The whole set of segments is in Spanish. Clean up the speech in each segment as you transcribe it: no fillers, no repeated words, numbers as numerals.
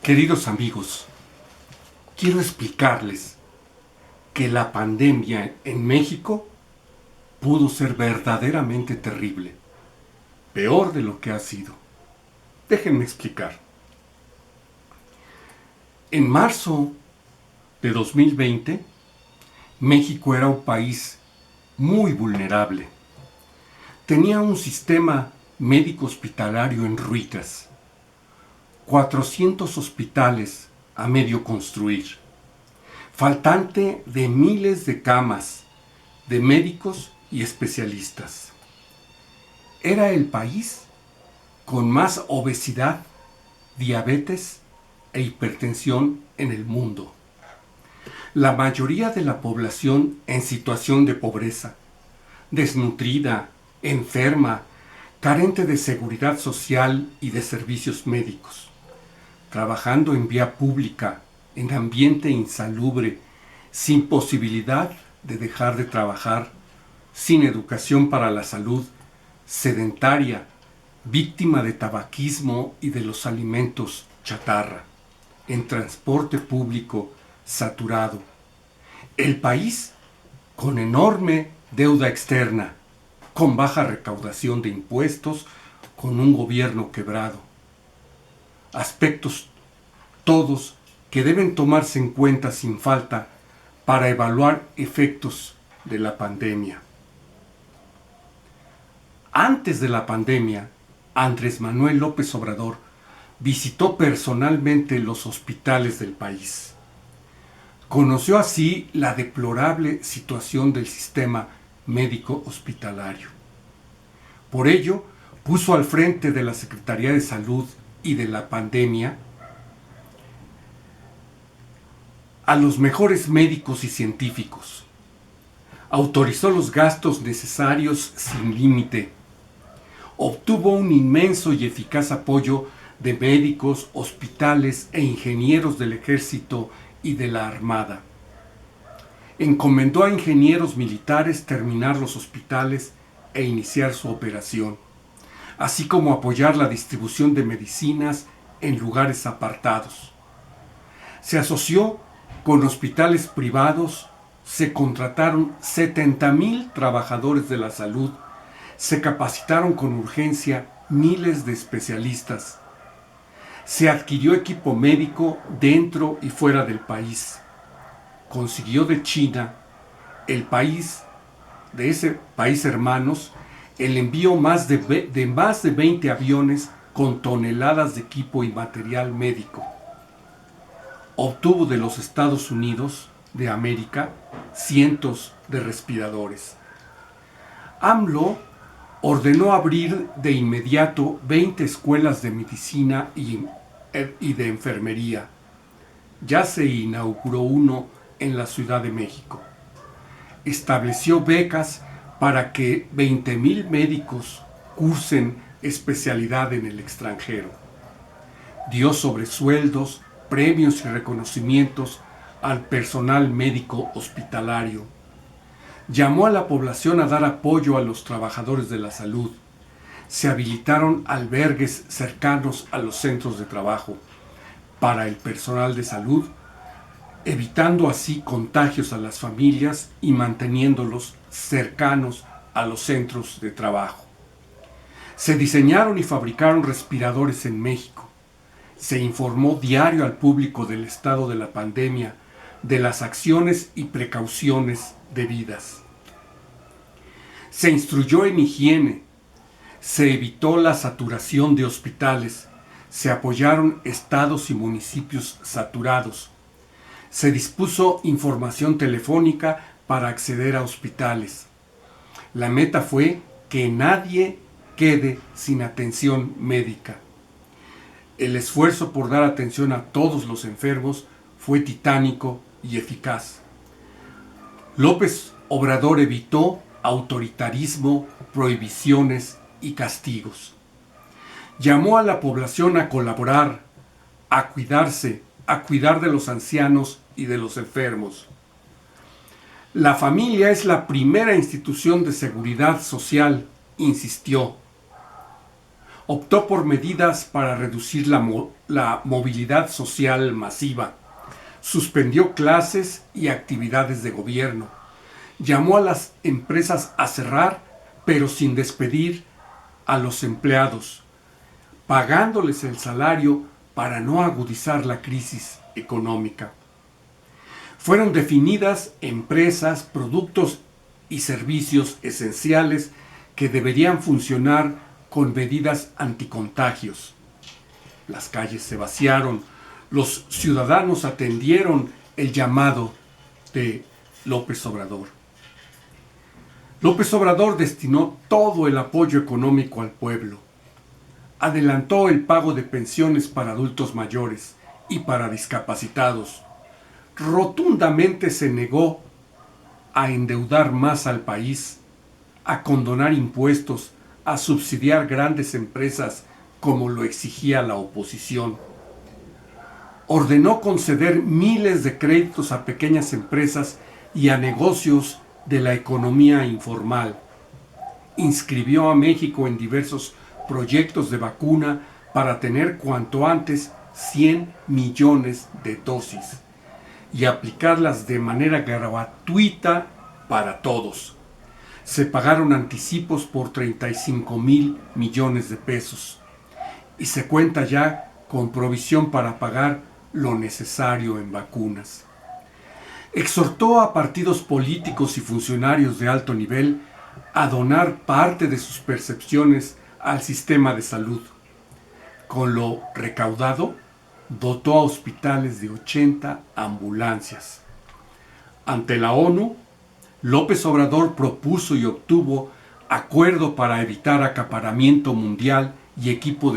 Queridos amigos, quiero explicarles que la pandemia en México pudo ser verdaderamente terrible, peor de lo que ha sido. Déjenme explicar. En marzo de 2020, México era un país muy vulnerable. Tenía un sistema médico hospitalario en ruinas, 400 hospitales a medio construir, faltante de miles de camas, de médicos y especialistas. Era el país con más obesidad, diabetes e hipertensión en el mundo. La mayoría de la población en situación de pobreza, desnutrida, enferma, carente de seguridad social y de servicios médicos, trabajando en vía pública, en ambiente insalubre, sin posibilidad de dejar de trabajar, sin educación para la salud, sedentaria, víctima de tabaquismo y de los alimentos chatarra, en transporte público saturado. El país con enorme deuda externa, con baja recaudación de impuestos, con un gobierno quebrado. Aspectos todos que deben tomarse en cuenta sin falta para evaluar efectos de la pandemia. Antes de la pandemia, Andrés Manuel López Obrador visitó personalmente los hospitales del país. Conoció así la deplorable situación del sistema médico hospitalario. Por ello, puso al frente de la Secretaría de Salud y de la pandemia a los mejores médicos y científicos. Autorizó los gastos necesarios sin límite. Obtuvo un inmenso y eficaz apoyo de médicos, hospitales e ingenieros del Ejército y de la Armada. Encomendó a ingenieros militares terminar los hospitales e iniciar su operación, así como apoyar la distribución de medicinas en lugares apartados. Se asoció con hospitales privados, se contrataron 70,000 trabajadores de la salud, se capacitaron con urgencia miles de especialistas. Se adquirió equipo médico dentro y fuera del país. Consiguió de China, de ese país hermanos, el envío de más de 20 aviones con toneladas de equipo y material médico. Obtuvo de los Estados Unidos de América cientos de respiradores. AMLO ordenó abrir de inmediato 20 escuelas de medicina y de enfermería. Ya se inauguró uno en la Ciudad de México. Estableció becas para que 20,000 médicos cursen especialidad en el extranjero. Dio sobresueldos, premios y reconocimientos al personal médico hospitalario. Llamó a la población a dar apoyo a los trabajadores de la salud. Se habilitaron albergues cercanos a los centros de trabajo para el personal de salud, evitando así contagios a las familias y manteniéndolos cercanos a los centros de trabajo. Se diseñaron y fabricaron respiradores en México. Se informó diario al público del estado de la pandemia, de las acciones y precauciones debidas. Se instruyó en higiene, se evitó la saturación de hospitales, se apoyaron estados y municipios saturados, se dispuso información telefónica para acceder a hospitales. La meta fue que nadie quede sin atención médica. El esfuerzo por dar atención a todos los enfermos fue titánico y eficaz. López Obrador evitó autoritarismo, prohibiciones y castigos. Llamó a la población a colaborar, a cuidarse, a cuidar de los ancianos y de los enfermos. La familia es la primera institución de seguridad social, insistió. Optó por medidas para reducir la movilidad social masiva. Suspendió clases y actividades de gobierno. Llamó a las empresas a cerrar, pero sin despedir a los empleados, pagándoles el salario para no agudizar la crisis económica. Fueron definidas empresas, productos y servicios esenciales que deberían funcionar con medidas anticontagios. Las calles se vaciaron, los ciudadanos atendieron el llamado de López Obrador. López Obrador destinó todo el apoyo económico al pueblo. Adelantó el pago de pensiones para adultos mayores y para discapacitados. Rotundamente se negó a endeudar más al país, a condonar impuestos, a subsidiar grandes empresas como lo exigía la oposición. Ordenó conceder miles de créditos a pequeñas empresas y a negocios de la economía informal. Inscribió a México en diversos proyectos de vacuna para tener cuanto antes 100 millones de dosis y aplicarlas de manera gratuita para todos. Se pagaron anticipos por 35,000 millones de pesos y se cuenta ya con provisión para pagar lo necesario en vacunas. Exhortó a partidos políticos y funcionarios de alto nivel a donar parte de sus percepciones al sistema de salud. Con lo recaudado, dotó a hospitales de 80 ambulancias. Ante la ONU, López Obrador propuso y obtuvo acuerdo para evitar acaparamiento mundial y equipo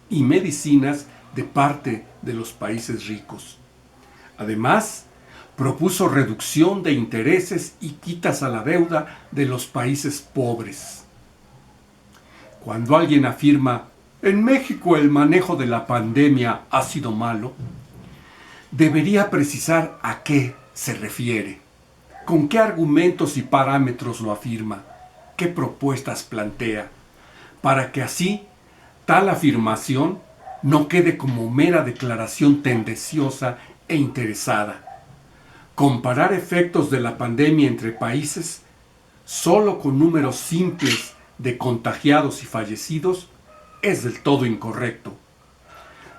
y medicinas de parte de los países ricos. Además, propuso reducción de intereses y quitas a la deuda de los países pobres. Cuando alguien afirma, en México el manejo de la pandemia ha sido malo, debería precisar a qué se refiere, con qué argumentos y parámetros lo afirma, qué propuestas plantea, para que así tal afirmación no quede como mera declaración tendenciosa e interesada. Comparar efectos de la pandemia entre países solo con números simples de contagiados y fallecidos es del todo incorrecto.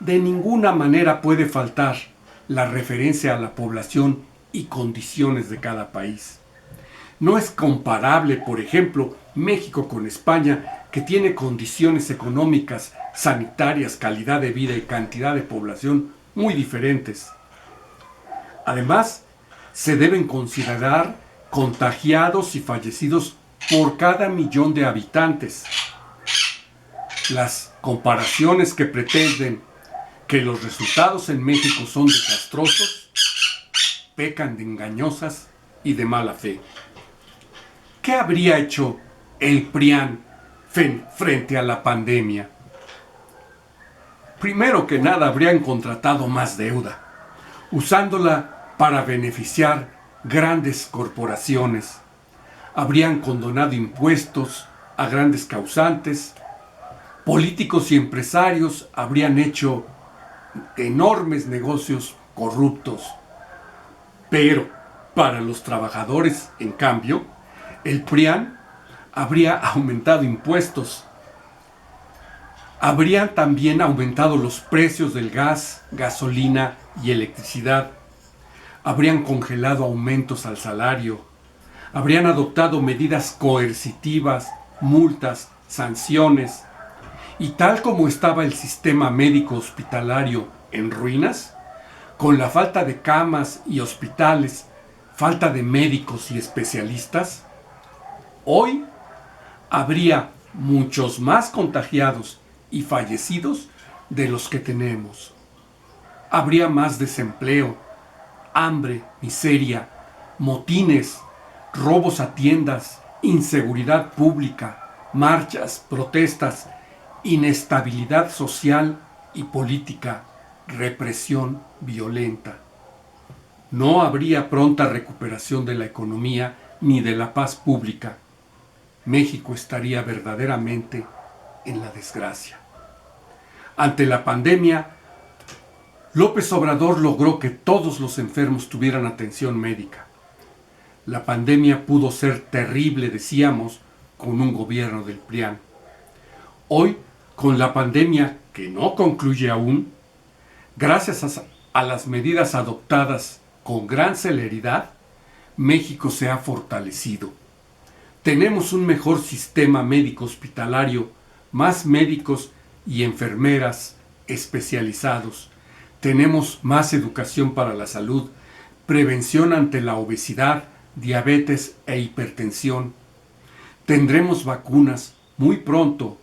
De ninguna manera puede faltar la referencia a la población y condiciones de cada país. No es comparable, por ejemplo, México con España, que tiene condiciones económicas, sanitarias, calidad de vida y cantidad de población muy diferentes. Además, se deben considerar contagiados y fallecidos por cada millón de habitantes. Las comparaciones que pretenden que los resultados en México son desastrosos pecan de engañosas y de mala fe. ¿Qué habría hecho el PRIAN frente a la pandemia? Primero que nada, habrían contratado más deuda, usándola para beneficiar grandes corporaciones. Habrían condonado impuestos a grandes causantes. Políticos y empresarios habrían hecho enormes negocios corruptos. Pero para los trabajadores, en cambio, el PRIAN habría aumentado impuestos. Habrían también aumentado los precios del gas, gasolina y electricidad. Habrían congelado aumentos al salario. Habrían adoptado medidas coercitivas, multas, sanciones. Y tal como estaba el sistema médico hospitalario en ruinas, con la falta de camas y hospitales, falta de médicos y especialistas, hoy habría muchos más contagiados y fallecidos de los que tenemos. Habría más desempleo, hambre, miseria, motines, robos a tiendas, inseguridad pública, marchas, protestas, inestabilidad social y política, represión violenta. No habría pronta recuperación de la economía ni de la paz pública. México estaría verdaderamente en la desgracia. Ante la pandemia, López Obrador logró que todos los enfermos tuvieran atención médica. La pandemia pudo ser terrible, decíamos, con un gobierno del PRIAN. Hoy, con la pandemia que no concluye aún, gracias a las medidas adoptadas con gran celeridad, México se ha fortalecido. Tenemos un mejor sistema médico hospitalario, más médicos y enfermeras especializados. Tenemos más educación para la salud, prevención ante la obesidad, diabetes e hipertensión. Tendremos vacunas muy pronto,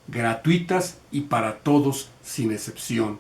gratuitas y para todos sin excepción.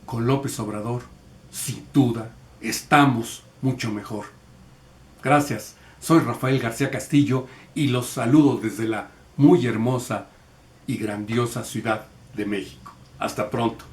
Con López Obrador, sin duda, estamos mucho mejor. Gracias, soy Rafael García Castillo y los saludo desde la muy hermosa y grandiosa Ciudad de México. Hasta pronto.